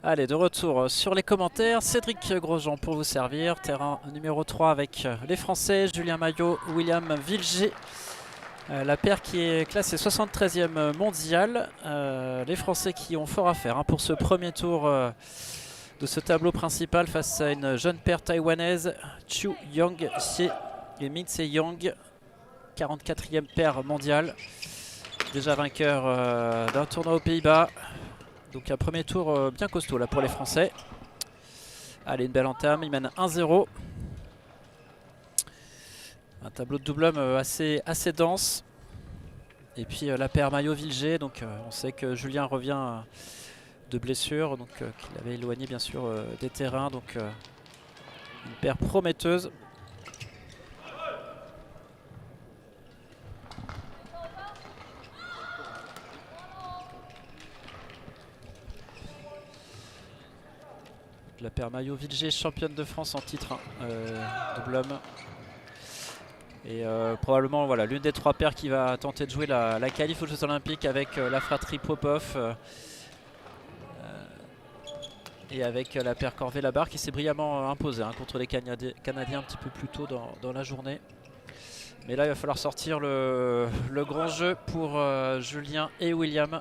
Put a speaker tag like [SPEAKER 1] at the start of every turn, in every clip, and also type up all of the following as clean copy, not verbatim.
[SPEAKER 1] Allez, de retour sur les commentaires. Cédric Grosjean pour vous servir. Terrain numéro 3 avec les Français, Julien Maillot, William Vilger. La paire qui est classée 73e mondiale. Les Français qui ont fort à faire pour ce premier tour de ce tableau principal face à une jeune paire taïwanaise, Chu Yang Xie et Min Se Yang, 44e paire mondiale. Déjà vainqueur d'un tournoi aux Pays-Bas. Donc un premier tour bien costaud là pour les Français. Allez, une belle entame, ils mènent 1-0. Un tableau de double homme assez dense. Et puis la paire Maillot-Vilger, donc on sait que Julien revient de blessure, donc qu'il avait éloigné bien sûr des terrains, donc une paire prometteuse. La paire Maillot-Vilger, championne de France en titre double homme. Et probablement voilà, l'une des trois paires qui va tenter de jouer la qualif aux Jeux Olympiques avec la fratrie Popov et avec la paire Corvet-Labarre qui s'est brillamment imposée contre les Canadiens un petit peu plus tôt dans la journée. Mais là il va falloir sortir le grand jeu pour Julien et William.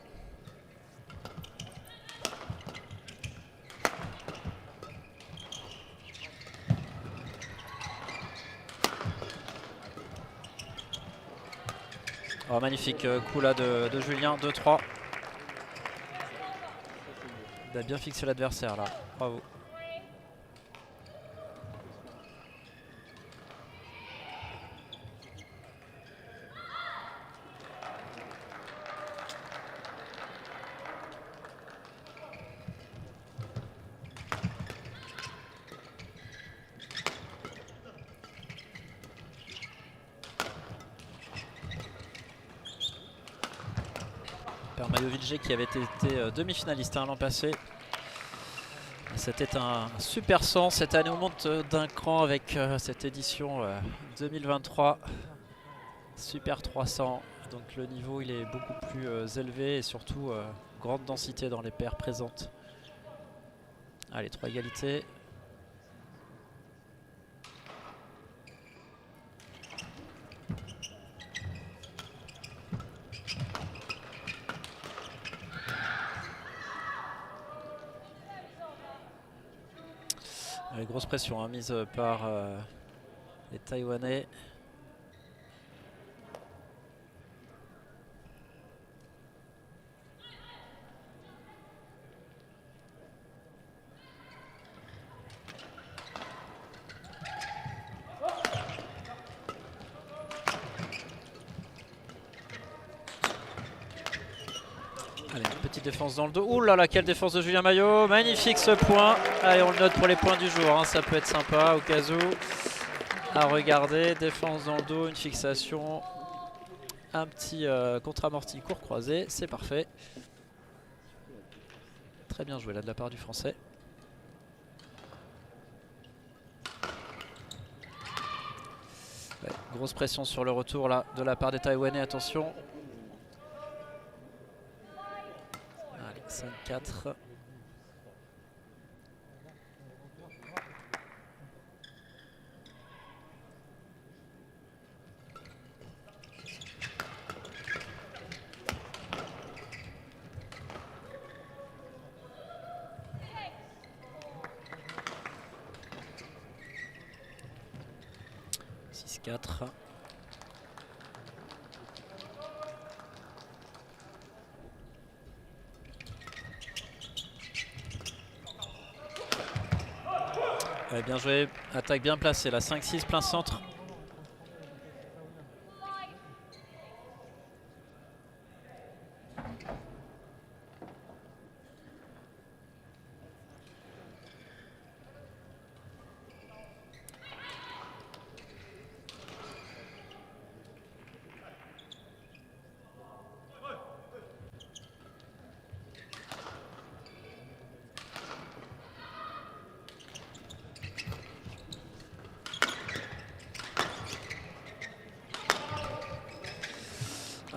[SPEAKER 1] Oh, magnifique coup là de Julien, 2-3. Il a bien fixé l'adversaire là, bravo. Maillot-Vilger qui avait été demi-finaliste l'an passé. C'était un super 100. Cette année on monte d'un cran avec cette édition 2023. Super 300. Donc le niveau il est beaucoup plus élevé et surtout grande densité dans les paires présentes. Allez, 3 égalités. Grosse pression mise par les Taïwanais. Allez, une petite défense dans le dos. Ouh là là, quelle défense de Julien Maillot. Magnifique ce point. Allez, on le note pour les points du jour. Ça peut être sympa au cas où. À regarder. Défense dans le dos, une fixation. Un petit contre-amorti court croisé. C'est parfait. Très bien joué là de la part du Français. Ouais, grosse pression sur le retour là de la part des Taïwanais. Attention. 5-4. Ouais, bien joué, attaque bien placée, la 5-6 plein centre.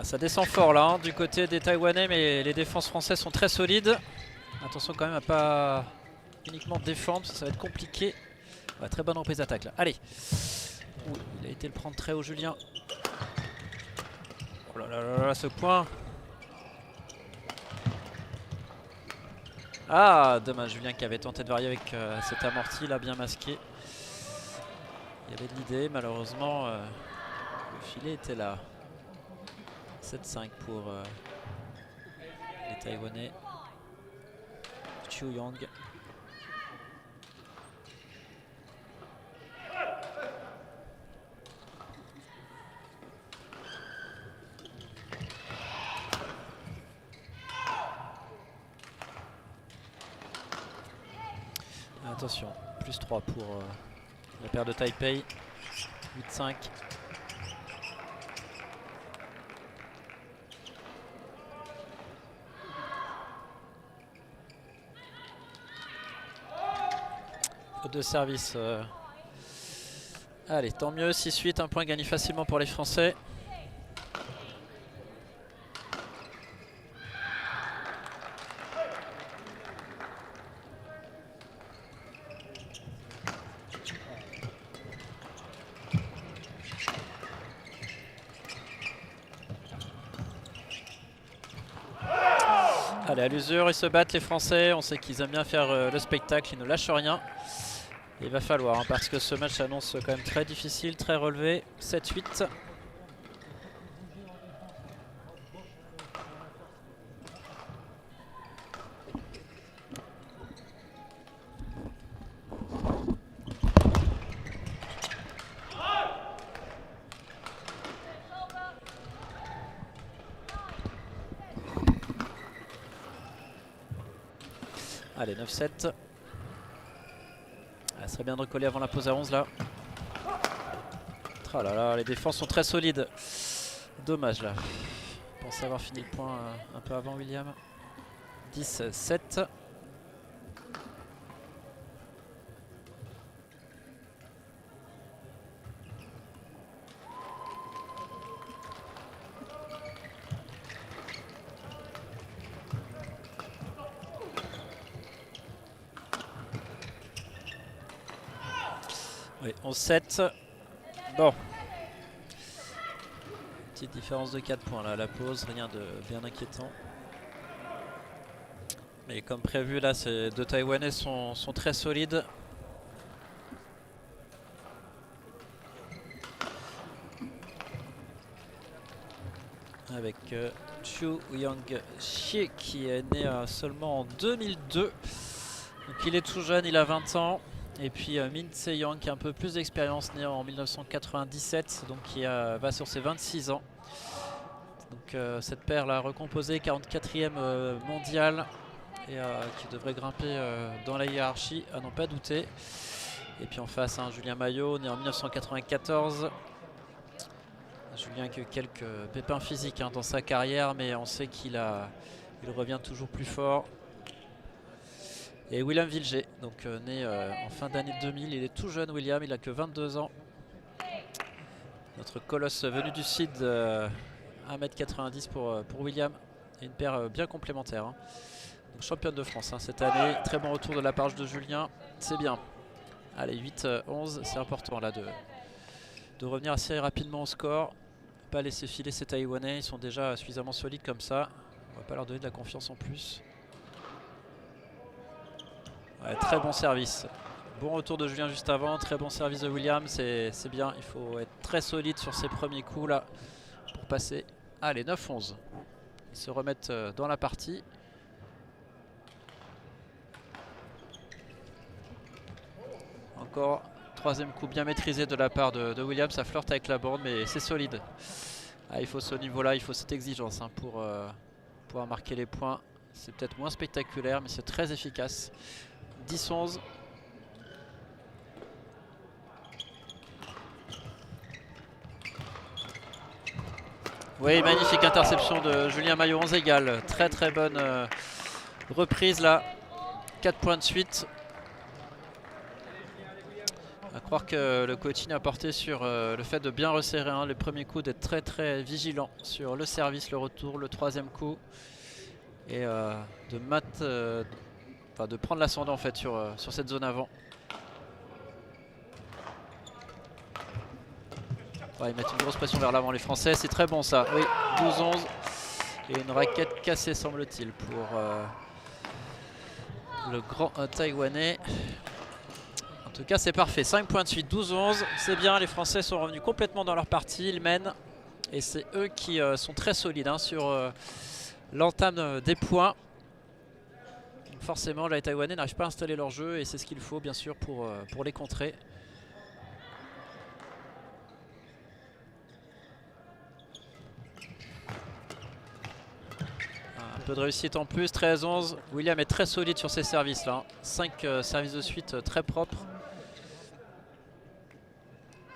[SPEAKER 1] Ça descend fort là du côté des Taïwanais, mais les défenses françaises sont très solides. Attention quand même à pas uniquement défendre, parce que ça va être compliqué. Ouais, très bonne reprise d'attaque là. Allez. Ouh, il a été le prendre très haut, Julien. Oh là là là là, ce point. Ah, dommage, Julien qui avait tenté de varier avec cet amorti là, bien masqué. Il y avait de l'idée, malheureusement, le filet était là. 7-5 pour les Taïwanais. Chu Yang. Attention, plus 3 pour la paire de Taipei. 8-5. De service. Allez, tant mieux. 6-8, un point gagné facilement pour les Français. Allez, à l'usure, ils se battent les Français. On sait qu'ils aiment bien faire le spectacle, ils ne lâchent rien. Il va falloir, hein, parce que ce match s'annonce quand même très difficile, très relevé. 7-8. Allez, 9-7. Ça serait bien de recoller avant la pause à 11 là. Oh là là, les défenses sont très solides. Dommage là. Je pensais avoir fini le point un peu avant William. 10-7. Oui, 11-7. Bon. Petite différence de 4 points là à la pause, rien de bien inquiétant. Mais comme prévu là, ces deux Taïwanais sont très solides. Avec Chu Yang-Shih qui est né seulement en 2002. Donc il est tout jeune, il a 20 ans. Et puis Min Tse-Yang qui a un peu plus d'expérience, né en 1997, donc qui va sur ses 26 ans. Donc cette paire là recomposée, 44e mondiale, et qui devrait grimper dans la hiérarchie, à n'en pas douter. Et puis en face, Julien Maillot, né en 1994. Julien qui a eu quelques pépins physiques dans sa carrière, mais on sait qu'il revient toujours plus fort. Et William Vilger, donc né en fin d'année 2000, il est tout jeune William, il a que 22 ans. Notre colosse venu du Sud, 1m90 pour William, et une paire bien complémentaire. Donc championne de France cette année, très bon retour de la part de Julien, c'est bien. Allez, 8-11, c'est important là de revenir assez rapidement au score. Pas laisser filer ces Taïwanais, ils sont déjà suffisamment solides comme ça. On va pas leur donner de la confiance en plus. Ouais, très bon service. Bon retour de Julien juste avant, très bon service de William, c'est bien. Il faut être très solide sur ses premiers coups là pour passer. Allez, 9-11. Ils se remettent dans la partie. Encore troisième coup bien maîtrisé de la part de William, ça flirte avec la bande mais c'est solide. Ah, il faut ce niveau là, il faut cette exigence pour pouvoir marquer les points. C'est peut-être moins spectaculaire mais c'est très efficace. 10-11. Oui, magnifique interception de Julien Maillot, 11 égales. Très très bonne reprise là. 4 points de suite. À croire que le coaching a porté sur le fait de bien resserrer les premiers coups, d'être très très vigilant sur le service, le retour, le troisième coup. Et de Enfin, de prendre l'ascendant en fait sur cette zone avant. Ouais, ils mettent une grosse pression vers l'avant les Français, c'est très bon ça. Oui, 12-11. Et une raquette cassée semble-t-il pour le grand Taïwanais. En tout cas c'est parfait, 5 points de suite, 12-11. C'est bien, les Français sont revenus complètement dans leur partie, ils mènent. Et c'est eux qui sont très solides hein, sur l'entame des points. Donc forcément les Taïwanais n'arrivent pas à installer leur jeu et c'est ce qu'il faut bien sûr pour les contrer. Un peu de réussite en plus, 13-11. William est très solide sur ses services là. 5 services de suite très propres.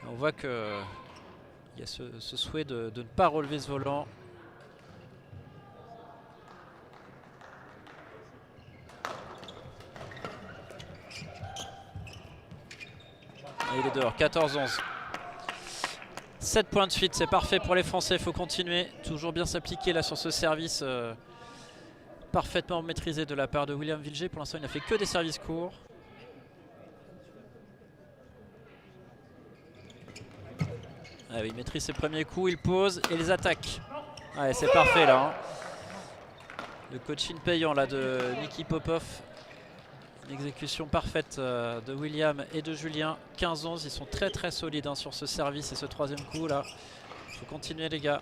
[SPEAKER 1] Et on voit que il y a ce souhait de ne pas relever ce volant. Et il est dehors, 14-11. 7 points de suite, c'est parfait pour les Français, il faut continuer. Toujours bien s'appliquer là sur ce service parfaitement maîtrisé de la part de William Vilger. Pour l'instant, il n'a fait que des services courts. Ah oui, il maîtrise ses premiers coups, il pose et les attaques. Ouais, c'est parfait là. Hein. Le coaching payant là de Niki Popov. Une exécution parfaite de William et de Julien. 15-11, ils sont très très solides hein, sur ce service et ce troisième coup là. Il faut continuer les gars.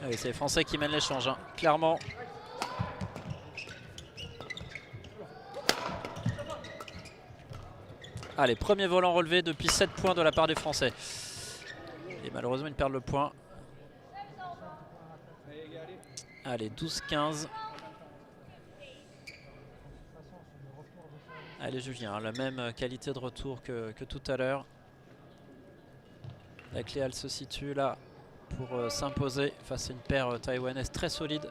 [SPEAKER 1] Allez, c'est les Français qui mènent l'échange, hein, clairement. Allez, premier volant relevé depuis 7 points de la part des Français. Et malheureusement, ils perdent le point. Allez, 12-15. Allez, Julien, la même qualité de retour que tout à l'heure. La clé, elle se situe là pour s'imposer face à une paire taïwanaise très solide.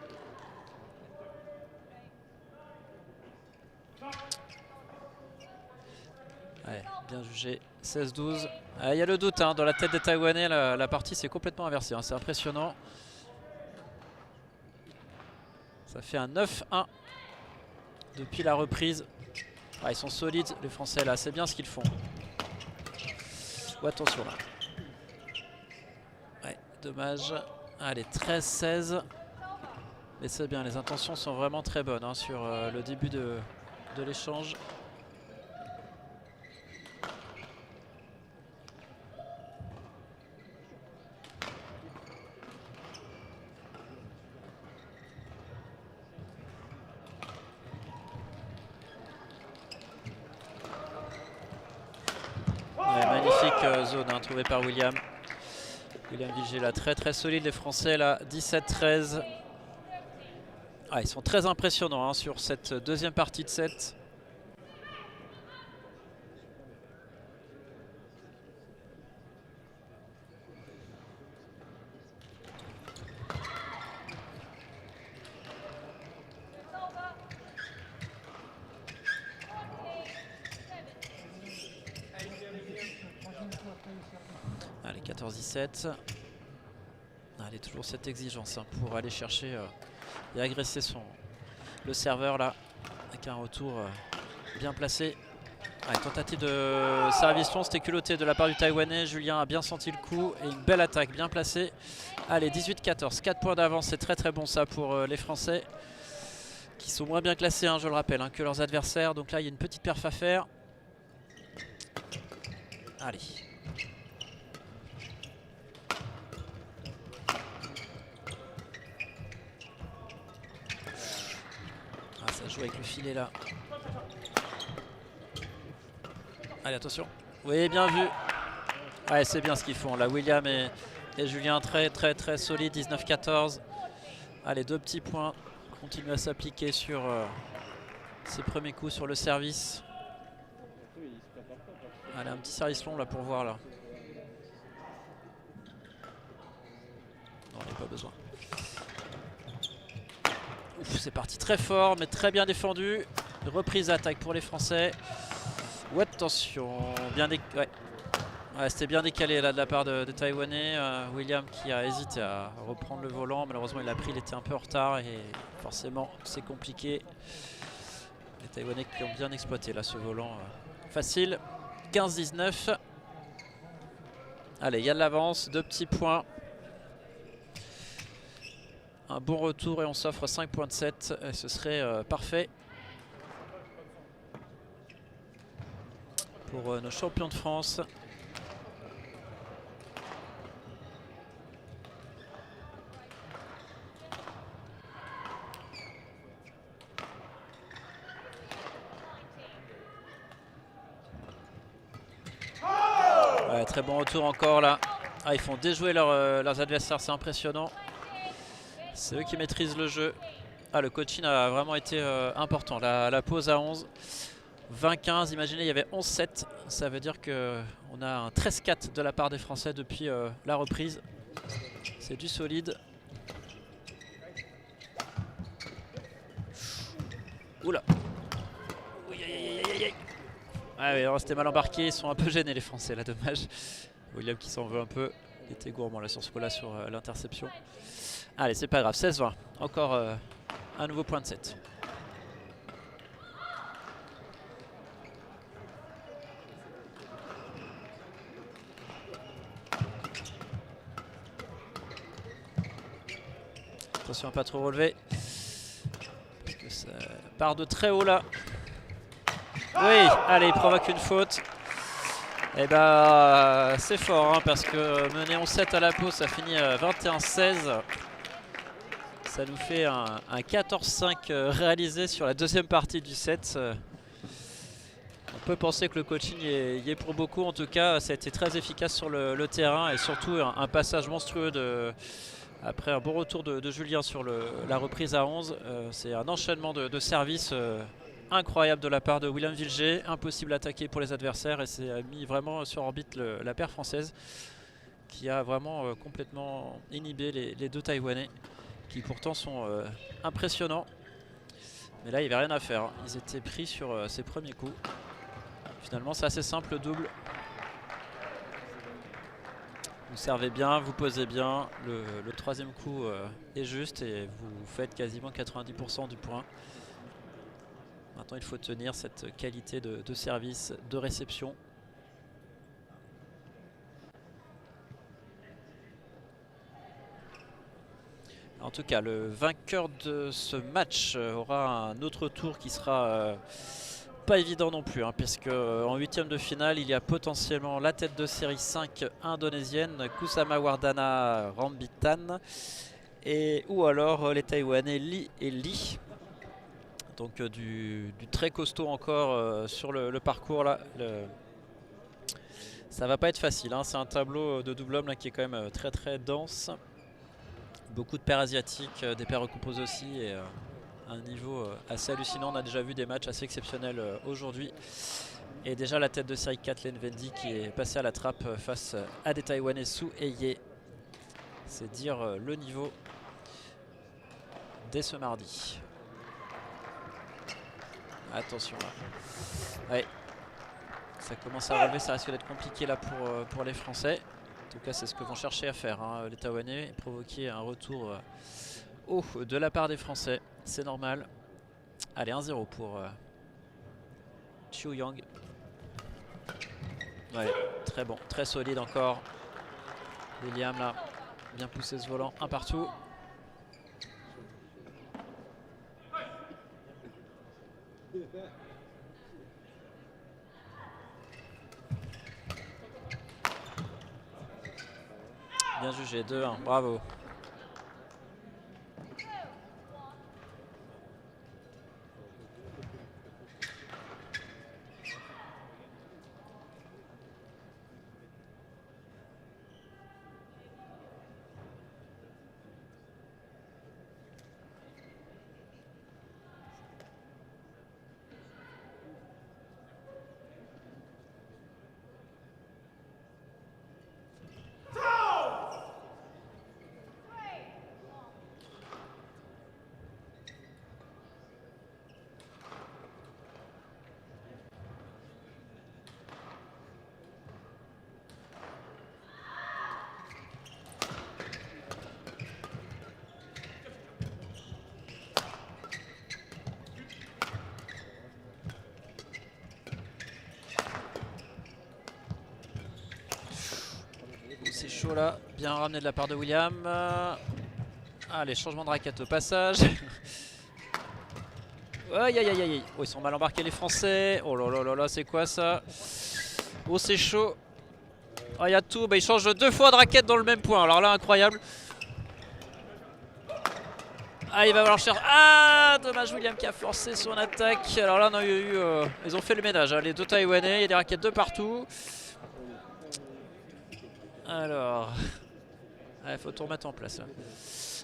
[SPEAKER 1] Ouais, bien jugé, 16-12. Il y a le doute hein, dans la tête des Taïwanais, la partie s'est complètement inversée, hein, c'est impressionnant. Ça fait un 9-1 depuis la reprise. Ils sont solides les Français là, c'est bien ce qu'ils font. Oh, attention là. Ouais, dommage. Allez, 13-16. Mais c'est bien, les intentions sont vraiment très bonnes hein, sur le début de l'échange. Ouais, magnifique zone hein, trouvée par William. William Vilger là, très très solide les Français là, 17-13. Ils sont très impressionnants hein, sur cette deuxième partie de set. Allez, 14-17. Allez, toujours cette exigence hein, pour aller chercher et agresser le serveur là, avec un retour bien placé. Tentative de service long, c'était culotté de la part du Taïwanais. Julien a bien senti le coup et une belle attaque bien placée. Allez, 18-14, 4 points d'avance, c'est très très bon ça pour les Français qui sont moins bien classés, hein, je le rappelle, hein, que leurs adversaires. Donc là, il y a une petite perf à faire. Allez. Ça joue avec le filet là. Allez, attention. Oui, bien vu. Ouais, c'est bien ce qu'ils font là. William et Julien très très très solide. 19-14. Allez, 2 petits points. Continue à s'appliquer sur ses premiers coups sur le service. Allez, un petit service long là pour voir là. Non, il n'y a pas besoin. C'est parti très fort mais très bien défendu. Reprise attaque pour les Français. Ou attention, bien ouais. Ouais, c'était bien décalé là de la part de Taïwanais. William qui a hésité à reprendre le volant. Malheureusement, il a pris, il était un peu en retard et forcément, c'est compliqué. Les Taïwanais qui ont bien exploité là ce volant facile. 15-19. Allez, il y a de l'avance, 2 petits points. Un bon retour et on s'offre 5 points de 7. Et ce serait parfait pour nos champions de France. Ouais, très bon retour encore là. Ah, ils font déjouer leurs adversaires, c'est impressionnant. C'est eux qui maîtrisent le jeu. Ah, le coaching a vraiment été important. La pause à 11. 20-15, imaginez il y avait 11-7. Ça veut dire qu'on a un 13-4 de la part des Français depuis la reprise. C'est du solide. Oula. Ah oui, c'était mal embarqué, ils sont un peu gênés les Français là, dommage. William qui s'en veut un peu. Il était gourmand là sur ce coup-là sur l'interception. Allez, c'est pas grave, 16-20. Encore un nouveau point de 7. Attention à pas trop relever. Parce que ça part de très haut là. Oui, allez, il provoque une faute. Et bah c'est fort hein, parce que mener 11-7 à la pause, ça finit 21-16. Ça nous fait un 14-5 réalisé sur la deuxième partie du set. On peut penser que le coaching y est pour beaucoup. En tout cas, ça a été très efficace sur le terrain et surtout un passage monstrueux après un bon retour de Julien sur la reprise à 11. C'est un enchaînement de services incroyable de la part de William Vilger. Impossible à attaquer pour les adversaires et c'est mis vraiment sur orbite la paire française qui a vraiment complètement inhibé les deux Taïwanais qui pourtant sont impressionnants. Mais là, il n'y avait rien à faire. Ils étaient pris sur ces premiers coups. Finalement, c'est assez simple, le double. Vous servez bien, vous posez bien. Le troisième coup est juste et vous faites quasiment 90% du point. Maintenant, il faut tenir cette qualité de service, de réception. En tout cas, le vainqueur de ce match aura un autre tour qui sera pas évident non plus, hein, puisque en huitième de finale, il y a potentiellement la tête de série 5 indonésienne, Kusama Wardana Rambitan, ou alors les Taïwanais Lee et Lee. Donc du très costaud encore sur le parcours là. Ça va pas être facile, hein. C'est un tableau de double homme là, qui est quand même très très dense. Beaucoup de paires asiatiques, des paires recomposées aussi et un niveau assez hallucinant. On a déjà vu des matchs assez exceptionnels aujourd'hui. Et déjà la tête de série 4, Len Vendi, qui est passé à la trappe face à des Taïwanais sous Ye. C'est dire le niveau dès ce mardi. Attention là. Ouais. Ça commence à relever, ça risque d'être compliqué là pour les Français. En tout cas, c'est ce que vont chercher à faire hein, les Taïwanais, provoquer un retour haut de la part des Français. C'est normal. Allez, 1-0 pour Chiu Yang. Ouais, très bon, très solide encore. William là, bien poussé ce volant, un partout. Bien jugé, 2-1, bravo. chaud là. Bien ramené de la part de William. Allez, changement de raquette au passage. Aïe aïe aïe aïe. Oh, ils sont mal embarqués les Français. Oh là là là là, c'est quoi ça? Oh, c'est chaud. Oh, il y a tout. Bah, ils changent 2 fois de raquette dans le même point. Alors là, incroyable. Ah, il va falloir chercher. Ah, dommage, William qui a forcé son attaque. Alors là, on a eu, ils ont fait le ménage, hein, les deux Taïwanais. Il y a des raquettes de partout. Alors, il faut tout remettre en place là.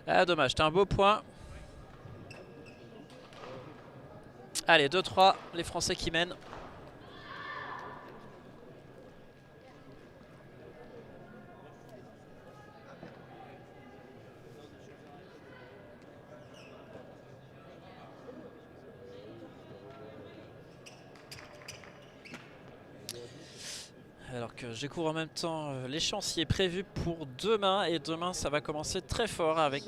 [SPEAKER 1] Ah, dommage, c'était un beau point. Allez, 2-3, les Français qui mènent. Alors que je découvre en même temps l'échéancier prévu pour demain. Et demain, ça va commencer très fort avec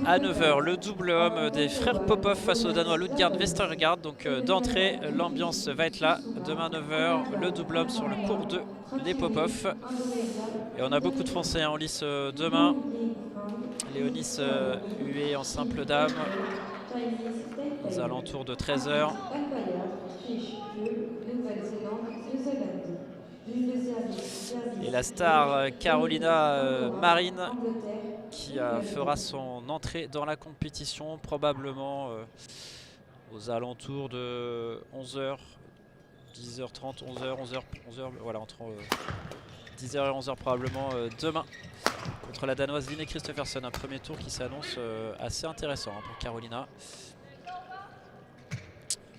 [SPEAKER 1] à 9 h le double homme des frères Popov face aux Danois Ludgard Vestergaard. Donc d'entrée, l'ambiance va être là. Demain 9 h, le double homme sur le cours 2 des Popov. Et on a beaucoup de Français en lice demain. Léonis Huet en simple dame aux alentours de 13 h. Et la star Carolina Marin qui fera son entrée dans la compétition probablement aux alentours de 11 h, 10h30, 11 h, 11h, voilà, entre 10 h et 11 h probablement demain contre la Danoise Line Kristoffersen. Un premier tour qui s'annonce assez intéressant pour Carolina.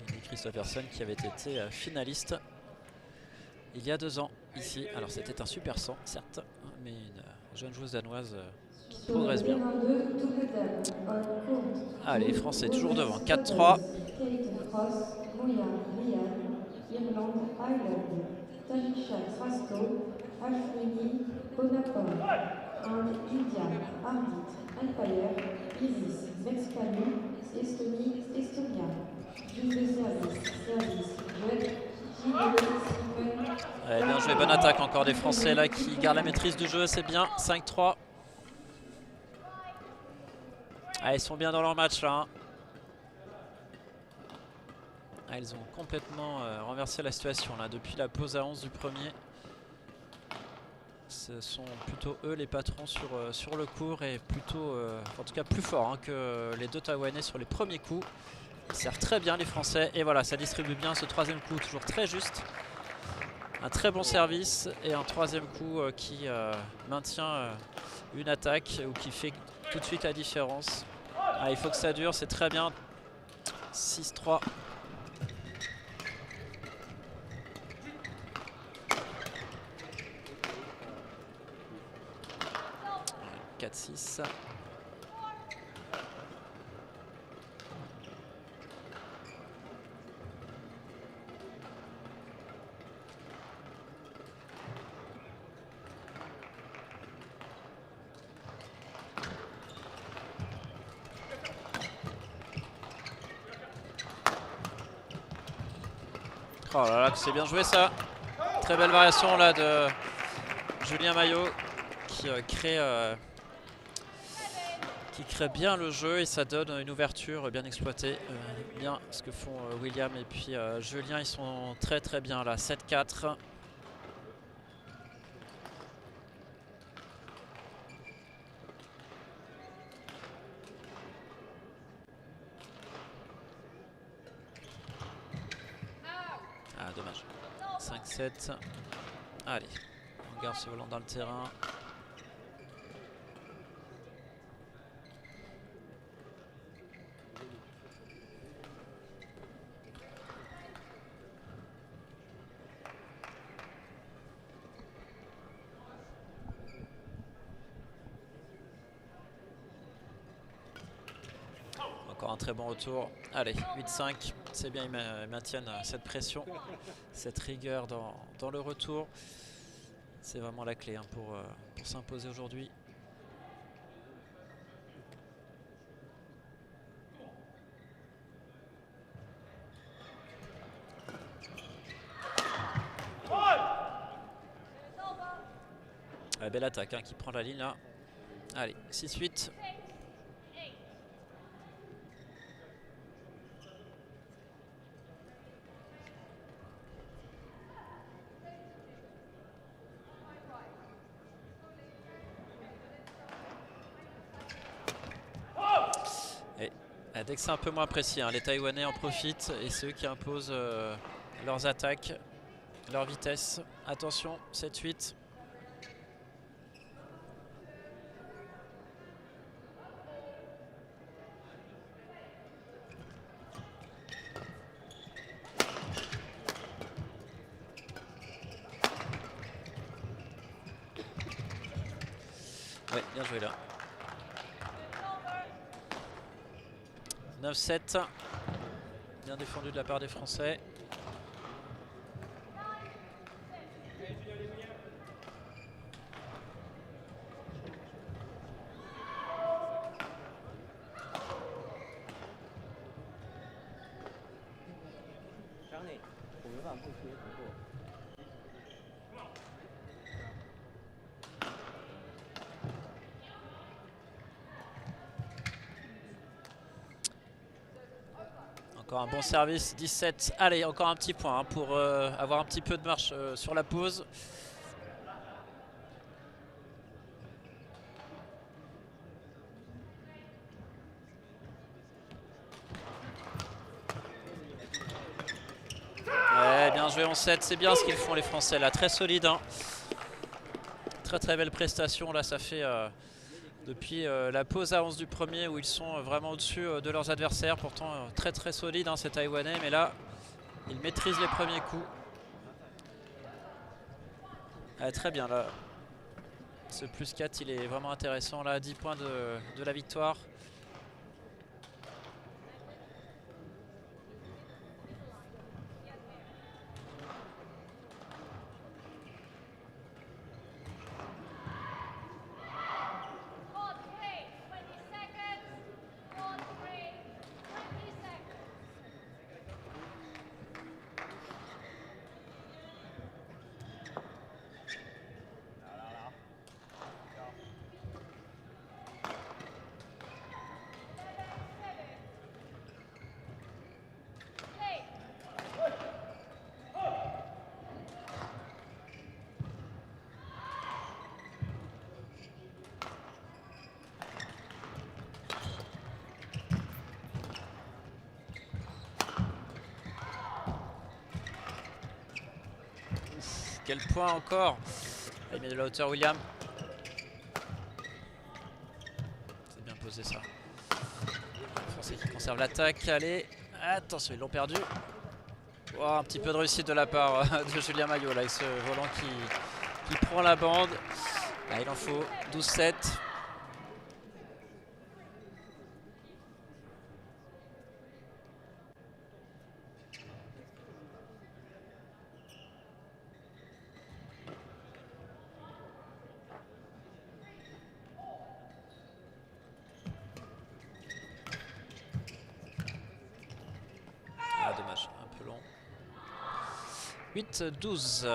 [SPEAKER 1] Line Kristoffersen qui avait été finaliste il y a 2 ans ici. Alors c'était un super 100 certes, mais une jeune joueuse danoise qui progresse bien. Allez, les Français toujours devant, 4-3. Allez, bien joué, bonne attaque encore des Français là qui gardent la maîtrise du jeu, c'est bien, 5-3. Ah, ils sont bien dans leur match là. Hein. Ah, ils ont complètement renversé la situation là depuis la pause à 11 du premier. Ce sont plutôt eux les patrons sur le court et plutôt, en tout cas plus forts hein, que les deux Taïwanais sur les premiers coups. Ils servent très bien les Français et voilà, ça distribue bien ce troisième coup, toujours très juste. Un très bon service et un troisième coup qui maintient une attaque ou qui fait tout de suite la différence. Ah, il faut que ça dure, c'est très bien. 6-3. « 4-6. » Oh là là, que c'est bien joué ça. Très belle variation là de Julien Maillot qui crée bien le jeu et ça donne une ouverture bien exploitée. Bien ce que font William et puis Julien, ils sont très très bien là. 7-4. Ah, dommage. 5-7. Allez, on garde ce volant dans le terrain. Encore un très bon retour. Allez, 8-5. C'est bien, ils maintiennent cette pression, cette rigueur dans le retour. C'est vraiment la clé hein, pour s'imposer aujourd'hui. Belle attaque hein, qui prend la ligne là. Allez, 6-8. Dès que c'est un peu moins précis, hein, les Taïwanais en profitent et c'est eux qui imposent leurs attaques, leur vitesse. Attention, 7-8. Ouais, bien joué là. 9-7. Bien défendu de la part des Français. Encore un bon service, 17. Allez, encore un petit point hein, pour avoir un petit peu de marche sur la pause. Ouais, bien joué en 7, c'est bien ce qu'ils font les Français là, très solide. Hein. Très très belle prestation là, ça fait depuis la pause à 11 du premier où ils sont vraiment au-dessus de leurs adversaires. Pourtant très très solide hein, ces Taïwanais, mais là ils maîtrisent les premiers coups. Très bien là, ce plus 4 il est vraiment intéressant là, 10 points de la victoire. Quel point encore. Il met de la hauteur William. C'est bien posé ça. Les Français qui conservent l'attaque. Allez, attention, ils l'ont perdu. Oh, un petit peu de réussite de la part de Julien Maillot là, avec ce volant qui prend la bande. Là, il en faut 12-7. Ah, dommage, un peu long. 8-12.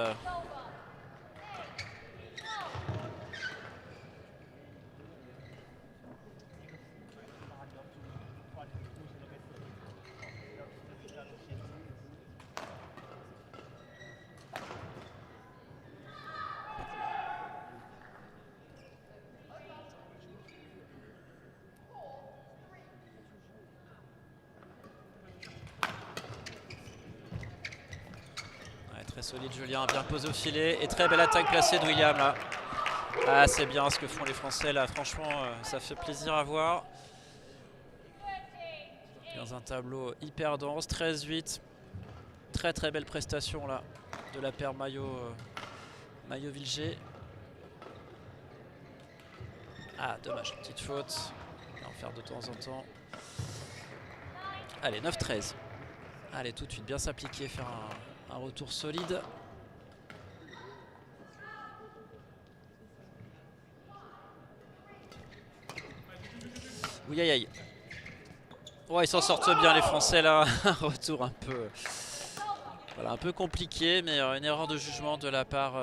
[SPEAKER 1] Très solide Julien, bien posé au filet et très belle attaque placée de William là. Ah, c'est bien ce que font les Français là, franchement ça fait plaisir à voir. Dans un tableau hyper dense, 13-8. Très très belle prestation là de la paire Maillot-Vilger. Ah, dommage, petite faute. On va en faire de temps en temps. Allez, 9-13. Allez, tout de suite, bien s'appliquer, faire un retour solide. Oui, aïe aïe. Ouais, ils s'en sortent bien les Français là. Un retour un peu, voilà, un peu compliqué, mais une erreur de jugement de la part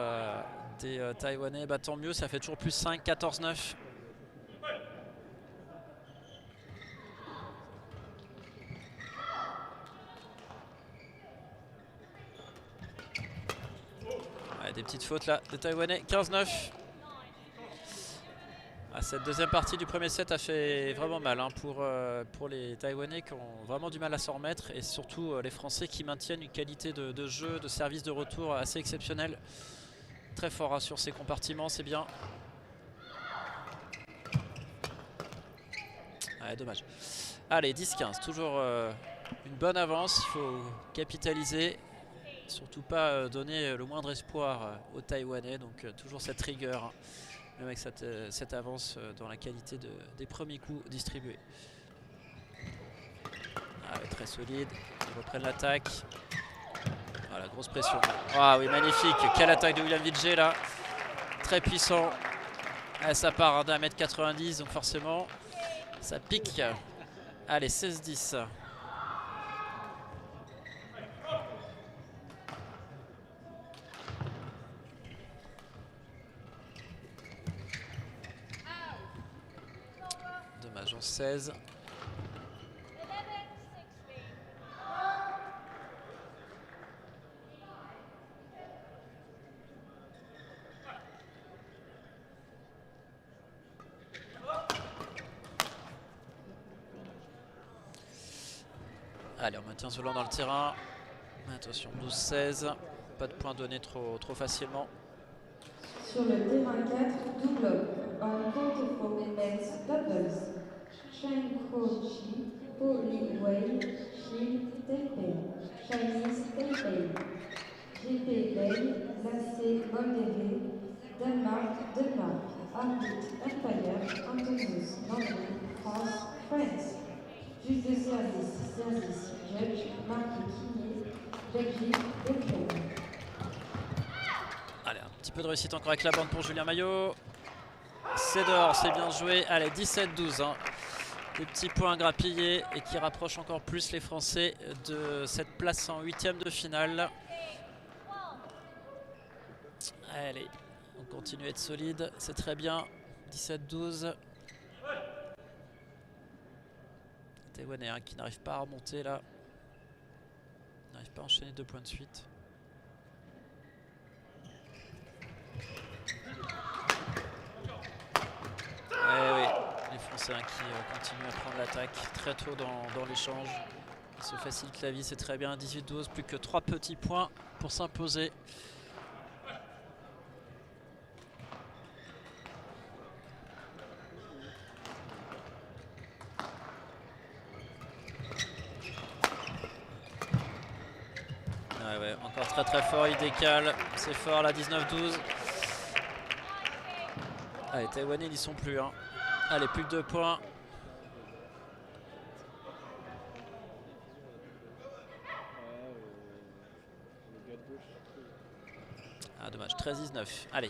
[SPEAKER 1] des Taïwanais. Bah, tant mieux, ça fait toujours plus 5, 14-9. Ouais, des petites fautes là des Taïwanais. 15-9. Ah, cette deuxième partie du premier set a fait vraiment mal hein, pour les Taïwanais qui ont vraiment du mal à s'en remettre. Et surtout les Français qui maintiennent une qualité de jeu, de service de retour assez exceptionnelle. Très fort hein, sur ces compartiments, c'est bien. Ouais, dommage. Allez, 10-15, toujours une bonne avance. Il faut capitaliser. Surtout pas donner le moindre espoir aux Taïwanais. Donc toujours cette rigueur. Hein. Même avec cette avance dans la qualité des premiers coups distribués. Ah, ouais, très solide. Ils reprennent l'attaque. Voilà, grosse pression. Ah oui, magnifique. Quelle attaque de William Vilger là. Très puissant. Ah, ça part d'un mètre 90, donc forcément, ça pique. Allez, 16-10. Dommage, en 16. Allez, on maintient ce dans le terrain. Attention, 12-16. Pas de points donnés trop facilement.
[SPEAKER 2] Sur le terrain 4, double en compte for women's doubles. Chen Ho-chi, Po Lin-wei, Xin Taipei, Chinese Taipei, JP Lei, Lacé Moldéré, Danemark, Arbitre Empire, Antonius, Landry, France, France. Juge de service, Judge, Marc Quillier, Belgique, Belgium.
[SPEAKER 1] Allez, un petit peu de réussite encore avec la bande pour Julien Maillot. C'est dehors, c'est bien joué. Allez, 17-12. Hein. Des petits points grappillés et qui rapprochent encore plus les Français de cette place en 8e de finale. Allez, on continue à être solide, c'est très bien. 17-12. Taïwanais hein, qui n'arrive pas à remonter là. N'arrive pas à enchaîner 2 points de suite. Eh oui, les Français hein, qui continuent à prendre l'attaque très tôt dans l'échange. Ils se facilitent la vie, c'est très bien. 18-12, plus que 3 petits points pour s'imposer. Ouais, encore très fort, il décale. C'est fort là, 19-12. Allez, Taïwanais n'y sont plus. Hein. Allez, plus que 2 points. Ah, dommage, 13-19. Allez.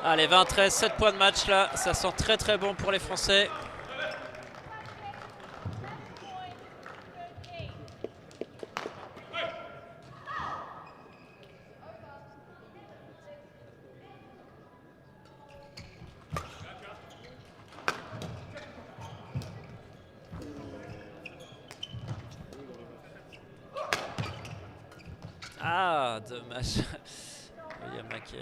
[SPEAKER 1] Allez, 20-13, 7 points de match là. Ça sent très bon pour les Français. Ah, dommage. William Mack,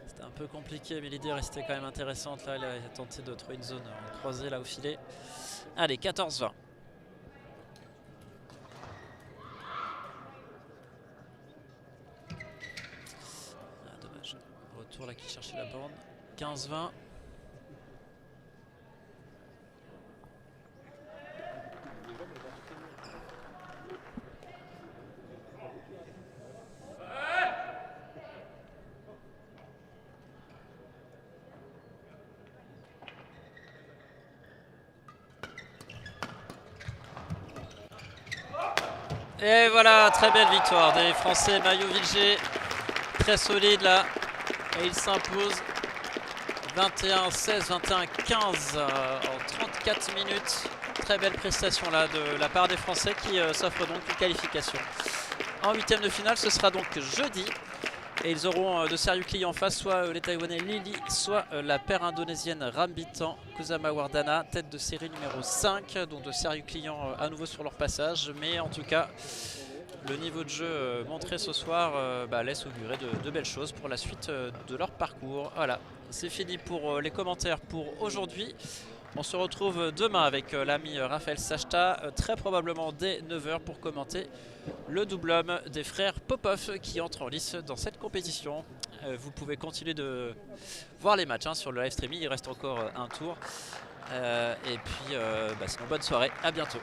[SPEAKER 1] c'était un peu compliqué, mais l'idée restait quand même intéressante. Là, il a tenté de trouver une zone en croisée là au filet. Allez, 14-20. Ah, dommage. Retour là qui cherchait la borne. 15-20. Et voilà, très belle victoire des Français. Maillot Vilger, très solide là. Et il s'impose 21-16, 21-15 en 34 minutes. Très belle prestation là de la part des Français qui s'offrent donc une qualification. En huitième de finale, ce sera donc jeudi. Et ils auront de sérieux clients en face, soit les Taïwanais Lili, soit la paire indonésienne Rambitan Kusama Wardana, tête de série numéro 5. Donc de sérieux clients à nouveau sur leur passage. Mais en tout cas, le niveau de jeu montré ce soir laisse augurer de belles choses pour la suite de leur parcours. Voilà, c'est fini pour les commentaires pour aujourd'hui. On se retrouve demain avec l'ami Raphaël Sachta, très probablement dès 9 h pour commenter le double homme des frères Popov qui entrent en lice dans cette compétition. Vous pouvez continuer de voir les matchs sur le live streaming, il reste encore un tour. Et puis sinon bonne soirée, à bientôt.